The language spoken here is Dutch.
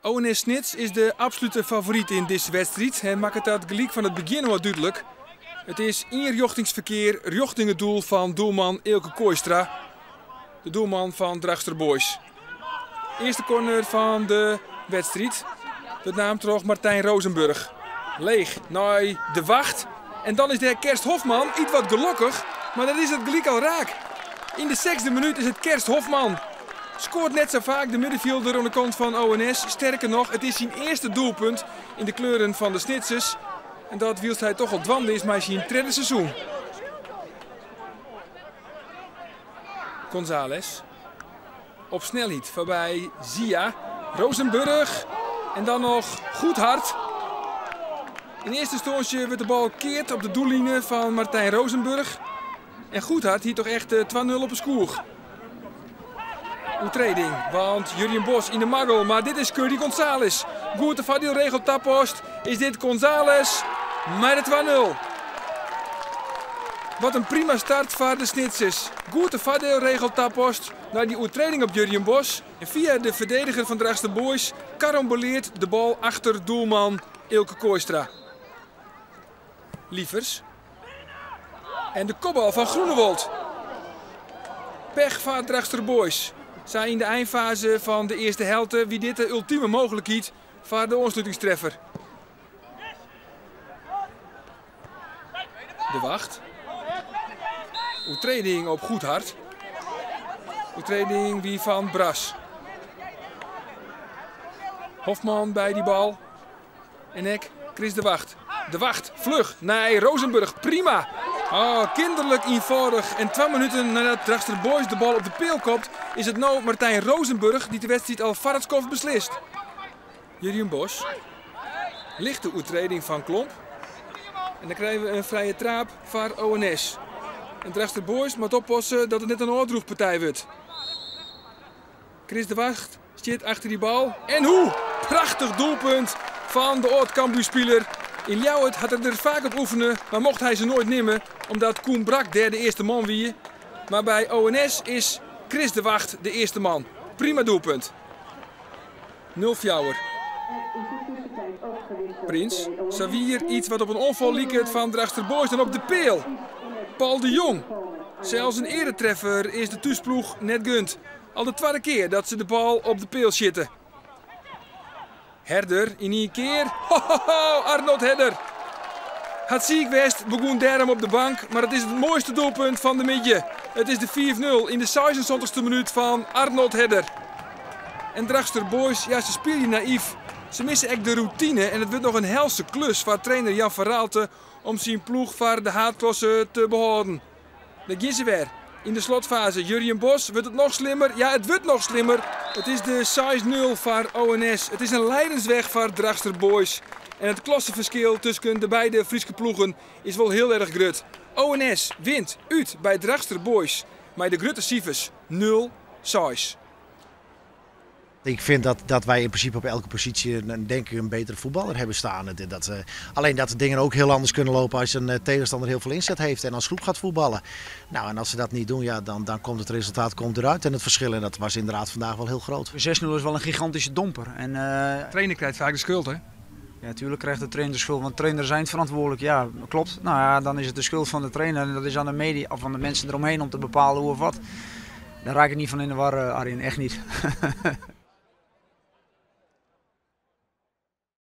ONS Snits is de absolute favoriet in deze wedstrijd en maakt het dat gelijk van het begin wel duidelijk. Het is inrichtingsverkeer richting het doel van doelman Eelke Kooistra, de doelman van Drachtster Boys. Eerste corner van de wedstrijd, de naam terug Martijn Rozenburg. Leeg naar De Wacht en dan is de Kerst Hofman iets wat gelukkig, maar dan is het gelijk al raak. In de 6e minuut is het Kerst Hofman. Scoort net zo vaak de middenvelder aan de kant van ONS. Sterker nog, het is zijn eerste doelpunt in de kleuren van de Snitsers. En dat wielst hij toch al dwanden is maar zijn tweede seizoen. González. Op snelheid voorbij Zia. Rozenburg. En dan nog Goedhart. In eerste instantie wordt de bal keert op de doellinie van Martijn Rozenburg. En Goedhart hier toch echt 2-0 op een skoer. Oetreding, want Jurjen Bos in de maggel, maar dit is Curry González. Goed, de Fadil tappost. Is dit González? Maar de 2-0. Wat een prima start voor de Snitsers. Goed, de Fadil tappost naar die oetreding op Jurjen Bos. En via de verdediger van Drachtster Boys karamboleert de bal achter doelman Eelke Kooistra. Lievers. En de kopbal van Groenewold. Pech voor Drachtster Boys. Zij in de eindfase van de eerste helft wie dit de ultieme mogelijkheid voor de ontsluitingstreffer. De Wacht. Oetreding op Goedhart. Oetreding wie van Bras. Hofman bij die bal. En ik, Chris de Wacht. De Wacht, vlug. Nee, Rozenburg, prima. Oh, kinderlijk eenvoudig. En 2 minuten nadat Drachtster Boys de bal op de peel kopt, is het nou Martijn Rozenburg die de wedstrijd al Varatskov beslist. Jurjen Bos. Lichte oetreding van Klomp. En dan krijgen we een vrije trap voor ONS. En Drachtster Boys moet oppassen dat het net een oordroegpartij wordt. Chris de Wacht zit achter die bal. En hoe? Prachtig doelpunt van de oud-Cambuurspeler. In Ljouwert had hij er vaak op oefenen, maar mocht hij ze nooit nemen, omdat Koen Brak de eerste man wie. Maar bij ONS is Chris de Wacht de eerste man. Prima doelpunt. 0 Fjouwer. Prins, Savier iets wat op een onval lieket van Drachtster Boys dan op de peel. Paul de Jong. Zelfs een eretreffer is de thuisploeg net gunt. Al de 2e keer dat ze de bal op de peel zitten. Herder in 1 keer. Ho, ho, ho, Arnold Herder. Het ziek West begon daarom op de bank, maar het is het mooiste doelpunt van de midje. Het is de 4-0 in de 76e minuut van Arnold Herder. En Drachtster Boys, ja, ze spelen naïef. Ze missen echt de routine en het wordt nog een helse klus voor trainer Jan van Raalte om zijn ploeg voor de haatklasse te behouden. Daar gaan ze weer. In de slotfase, Jurjen Bos, wordt het nog slimmer? Ja, het wordt nog slimmer. Het is de 6-0 voor ONS. Het is een lijdensweg voor Drachtster Boys. En het klassenverschil tussen de beide Friese ploegen is wel heel erg groot. ONS wint uit bij Drachtster Boys. Maar de grote cijfers 0-6. Ik vind dat wij in principe op elke positie denk ik een betere voetballer hebben staan. Alleen dat de dingen ook heel anders kunnen lopen als een tegenstander heel veel inzet heeft en als groep gaat voetballen. Nou, en als ze dat niet doen, ja, dan komt het resultaat eruit. En het verschil, en dat was inderdaad vandaag wel heel groot. 6-0 is wel een gigantische domper. De trainer krijgt vaak de schuld, hè? Ja, natuurlijk krijgt de trainer de schuld, want trainers zijn verantwoordelijk. Ja, klopt. Nou ja, dan is het de schuld van de trainer en dat is aan de media of van de mensen eromheen om te bepalen hoe of wat. Daar raak ik niet van in de war, Arjen, echt niet.